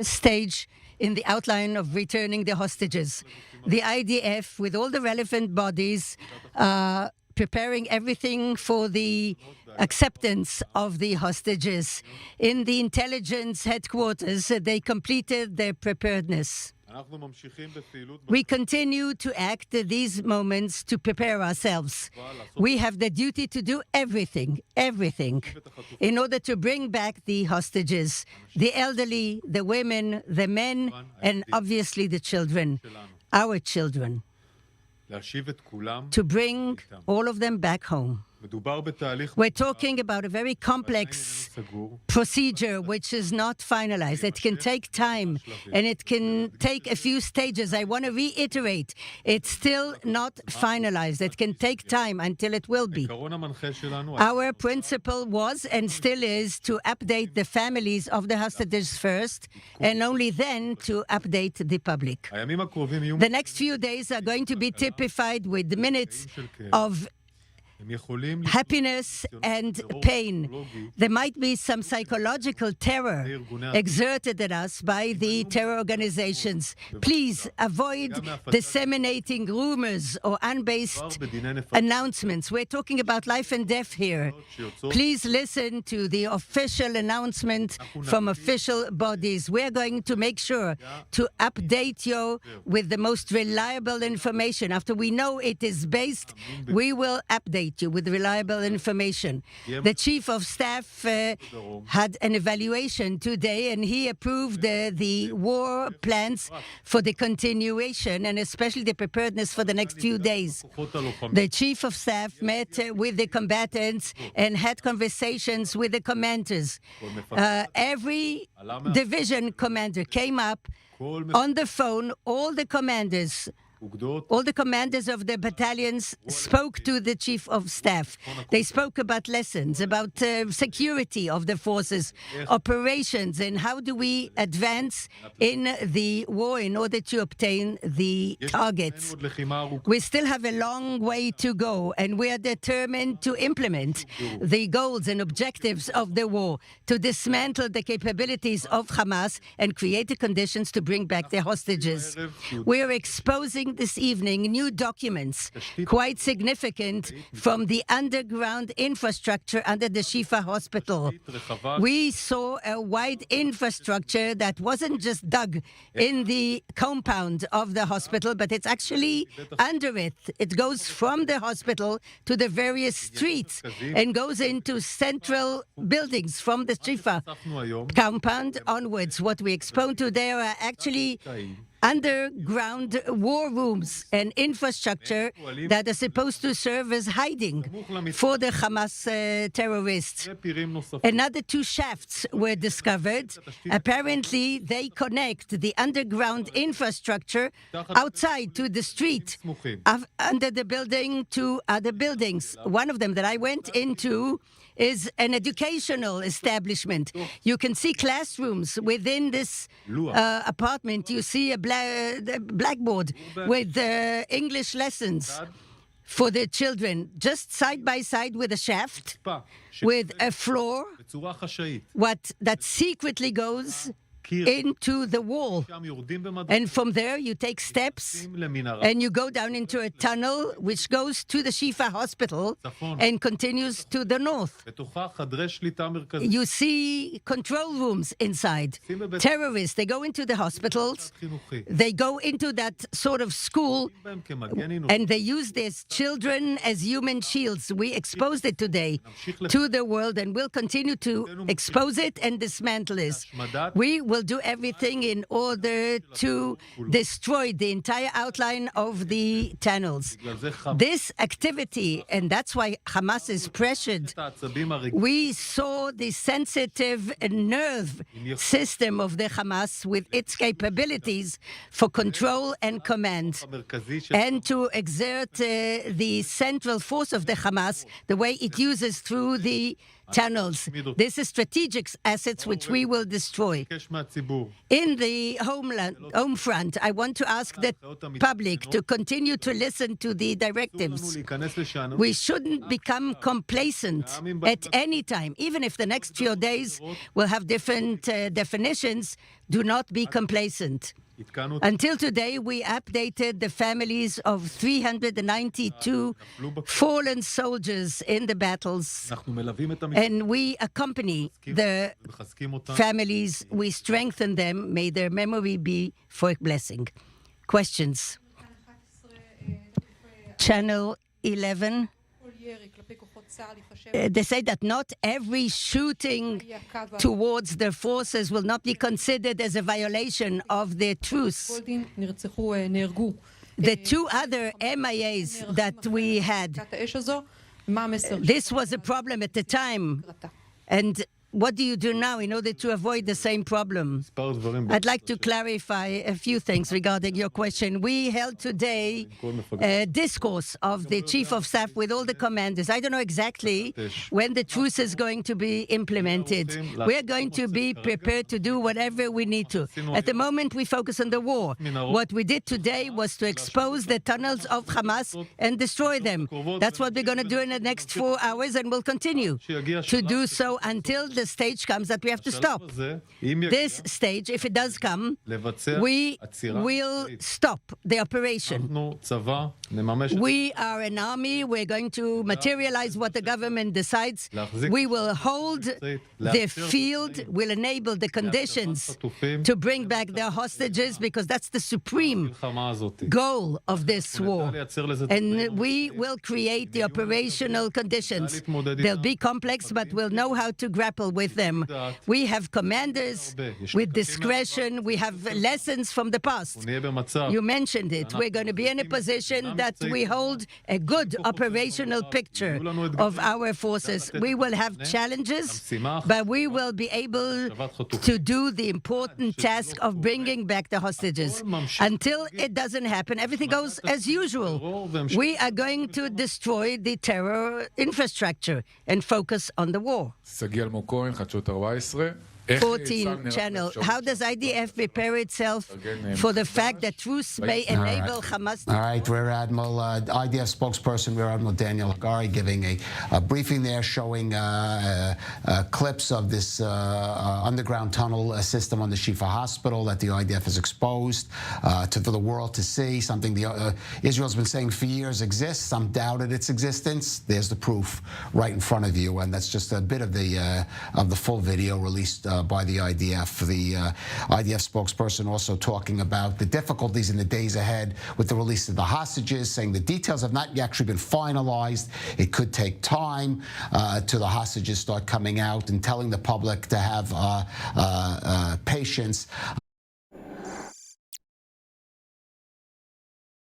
stage in the outline of returning the hostages. The IDF, with all the relevant bodies, preparing everything for the acceptance of the hostages. In the intelligence headquarters, they completed their preparedness. We continue to act at these moments to prepare ourselves. We have the duty to do everything, in order to bring back the hostages, the elderly, the women, the men, and obviously the children, our children, to bring all of them back home. We're talking about a very complex procedure which is not finalized. It can take time and it can take a few stages. I want to reiterate, it's still not finalized. It can take time until it will be. Our principle was and still is to update the families of the hostages first and only then to update the public. The next few days are going to be typified with minutes of happiness and pain. There might be some psychological terror exerted at us by the terror organizations. Please avoid disseminating rumors or unbased announcements. We're talking about life and death here. Please listen to the official announcement from official bodies. We're going to make sure to update you with the most reliable information. After we know it is based, we will update you with reliable information. The Chief of Staff had an evaluation today and he approved the war plans for the continuation and especially the preparedness for the next few days. The Chief of Staff met with the combatants and had conversations with the commanders. Every division commander came up on the phone. All the commanders of the battalions spoke to the Chief of Staff. They spoke about lessons, about security of the forces, operations, and how do we advance in the war in order to obtain the targets. We still have a long way to go, and we are determined to implement the goals and objectives of the war, to dismantle the capabilities of Hamas and create the conditions to bring back the hostages. We are exposing this evening new documents, quite significant, from the underground infrastructure under the Shifa Hospital. We saw a wide infrastructure that wasn't just dug in the compound of the hospital, but it's actually under it. It goes from the hospital to the various streets and goes into central buildings from the Shifa compound onwards. What we exposed today are actually underground war rooms and infrastructure that are supposed to serve as hiding for the Hamas terrorists. Another 2 shafts were discovered. Apparently, they connect the underground infrastructure outside to the street, under the building to other buildings. One of them that I went into is an educational establishment. You can see classrooms within this apartment. You see a blackboard with English lessons for the children, just side by side with a shaft, with a floor, that secretly goes into the wall. And from there, you take steps and you go down into a tunnel which goes to the Shifa Hospital and continues to the north. You see control rooms inside. Terrorists, they go into the hospitals, they go into that sort of school, and they use these children as human shields. We exposed it today to the world and will continue to expose it and dismantle it. We will do everything in order to destroy the entire outline of the tunnels. This activity, and that's why Hamas is pressured, we saw the sensitive nerve system of the Hamas with its capabilities for control and command, and to exert the central force of the Hamas, the way it uses through the tunnels. This is strategic assets which we will destroy. In the home front, I want to ask the public to continue to listen to the directives. We shouldn't become complacent at any time. Even if the next few days will have different definitions, do not be complacent. Until today, we updated the families of 392 fallen soldiers in the battles, and we accompany the families. We strengthen them. May their memory be for a blessing. Questions? Channel 11. They say that not every shooting towards their forces will not be considered as a violation of the truce. The two other MIAs that we had, this was a problem at the time. And what do you do now in order to avoid the same problem? I'd like to clarify a few things regarding your question. We held today a discourse of the Chief of Staff with all the commanders. I don't know exactly when the truce is going to be implemented. We're going to be prepared to do whatever we need to. At the moment, we focus on the war. What we did today was to expose the tunnels of Hamas and destroy them. That's what we're going to do in the next 4 hours, and we'll continue to do so until the stage comes that we have to stop. This stage, if it does come, we will stop the operation. We are an army. We're going to materialize what the government decides. We will hold the field, will enable the conditions to bring back their hostages, because that's the supreme goal of this war. And we will create the operational conditions. They'll be complex, but we'll know how to grapple with them. We have commanders with discretion. We have lessons from the past. You mentioned it. We're going to be in a position that we hold a good operational picture of our forces. We will have challenges, but we will be able to do the important task of bringing back the hostages. Until it doesn't happen, everything goes as usual. We are going to destroy the terror infrastructure and focus on the war. 14 channel. How does IDF prepare itself for the fact that truce may enable Hamas? All right, Rear Admiral, IDF spokesperson Rear Admiral Daniel Hagari giving a briefing there, showing clips of this underground tunnel system on the Shifa Hospital that the IDF has exposed for the world to see. Something Israel's been saying for years exists. Some doubted its existence. There's the proof right in front of you, and that's just a bit of the full video released by the IDF. The IDF spokesperson also talking about the difficulties in the days ahead with the release of the hostages, saying the details have not actually been finalized. It could take time till the hostages start coming out, and telling the public to have patience.